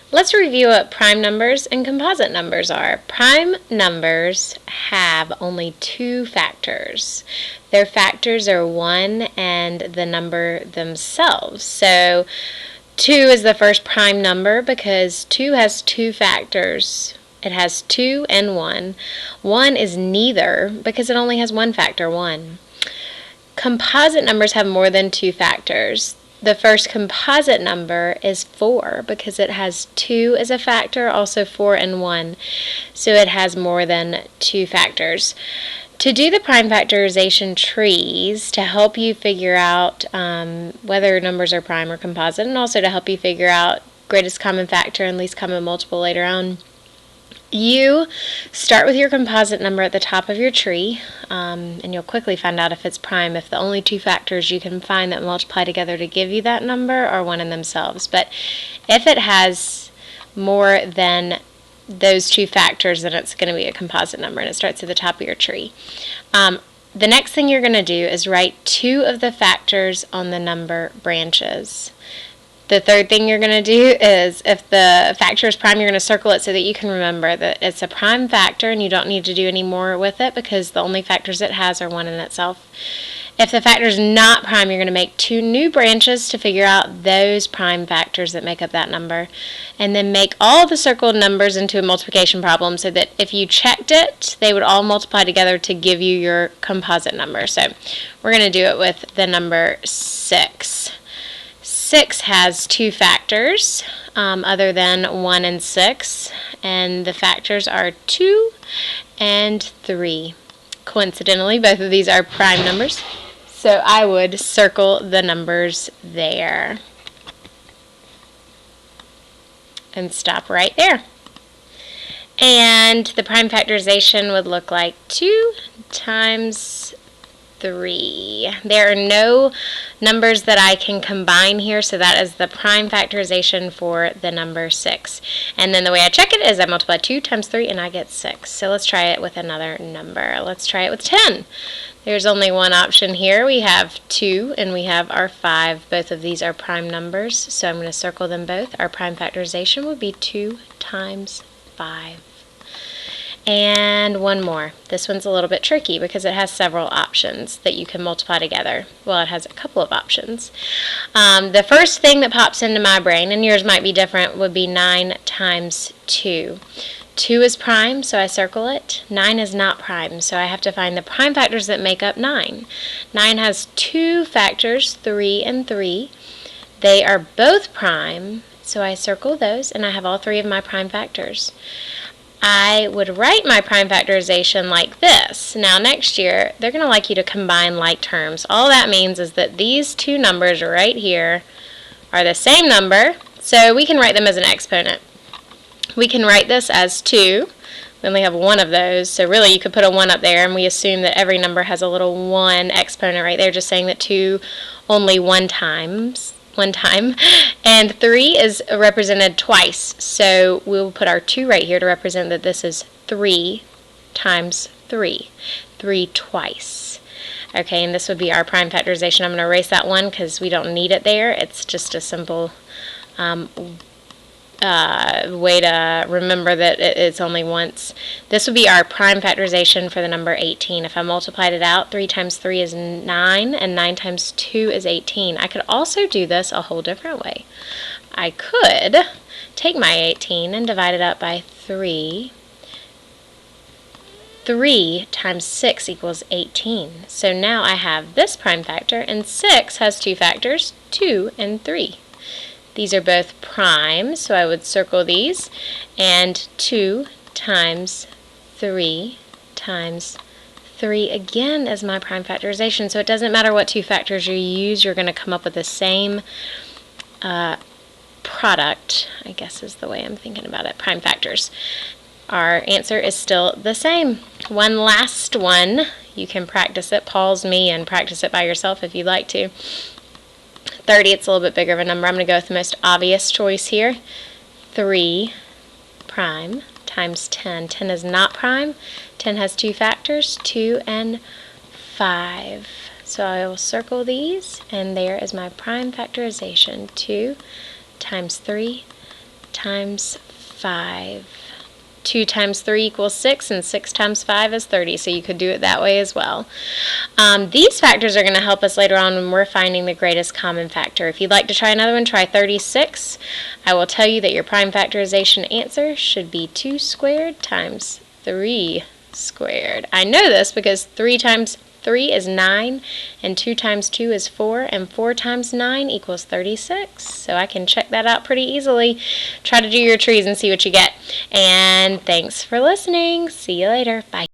Let's review what prime numbers and composite numbers are. Prime numbers have only two factors. Their factors are 1 and the number themselves. So 2 is the first prime number because 2 has two factors. It has 2 and 1. 1 is neither because it only has one factor, 1. Composite numbers have more than two factors. The first composite number is 4 because it has 2 as a factor, also 4 and 1. So it has more than two factors. To do the prime factorization trees, to help you figure out whether numbers are prime or composite, and also to help you figure out greatest common factor and least common multiple later on, you start with your composite number at the top of your tree, and you'll quickly find out if it's prime if the only two factors you can find that multiply together to give you that number are 1 in themselves. But if it has more than those two factors, then it's going to be a composite number, and it starts at the top of your tree. The next thing you're going to do is write 2 of the factors on the number branches. The third thing you're going to do is, if the factor is prime, you're going to circle it so that you can remember that it's a prime factor and you don't need to do any more with it because the only factors it has are 1 in itself. If the factor is not prime, you're going to make 2 new branches to figure out those prime factors that make up that number. And then make all the circled numbers into a multiplication problem so that if you checked it, they would all multiply together to give you your composite number. So we're going to do it with the number 6. 6 has two factors other than 1 and 6, and the factors are 2 and 3. Coincidentally, both of these are prime numbers, so I would circle the numbers there and stop right there. And the prime factorization would look like 2 times 3. There are no numbers that I can combine here, so that is the prime factorization for the number 6. And then the way I check it is I multiply 2 times 3 and I get 6. So let's try it with another number. Let's try it with 10. There's only one option here. We have 2 and we have our 5. Both of these are prime numbers, so I'm going to circle them both. Our prime factorization would be 2 times 5. And one more. This one's a little bit tricky because it has several options that you can multiply together. Well, it has a couple of options. The first thing that pops into my brain, and yours might be different, would be 9 times 2. 2 is prime, so I circle it. 9 is not prime, so I have to find the prime factors that make up 9. 9 has two factors, 3 and 3. They are both prime, so I circle those, and I have all 3 of my prime factors. I would write my prime factorization like this. Now next year, they're going to like you to combine like terms. All that means is that these two numbers right here are the same number, so we can write them as an exponent. We can write this as 2. We only have one of those, so really you could put a 1 up there, and we assume that every number has a little 1 exponent right there, just saying that 2 only one time, and 3 is represented twice, so we'll put our 2 right here to represent that this is 3 times 3, 3 twice. Okay, and this would be our prime factorization. I'm going to erase that one because we don't need it there. It's just a simple way to remember that it's only once. This would be our prime factorization for the number 18. If I multiplied it out, 3 times 3 is 9, and 9 times 2 is 18. I could also do this a whole different way. I could take my 18 and divide it up by 3. 3 times 6 equals 18. So now I have this prime factor, and 6 has two factors, 2 and 3. These are both prime, so I would circle these, and 2 times 3 times 3 again is my prime factorization. So it doesn't matter what two factors you use, you're going to come up with the same product, I guess is the way I'm thinking about it, prime factors. Our answer is still the same. One last one. You can practice it. Pause me and practice it by yourself if you'd like to. 30, it's a little bit bigger of a number. I'm going to go with the most obvious choice here. 3 prime times 10. 10 is not prime. 10 has two factors, 2 and 5. So I will circle these, and there is my prime factorization. 2 times 3 times 5. 2 times 3 equals 6, and 6 times 5 is 30, so you could do it that way as well. These factors are going to help us later on when we're finding the greatest common factor. If you'd like to try another one, try 36. I will tell you that your prime factorization answer should be 2 squared times 3 squared. I know this because 3 times 3 is 9, and 2 times 2 is 4, and 4 times 9 equals 36. So I can check that out pretty easily. Try to do your trees and see what you get. And thanks for listening. See you later. Bye.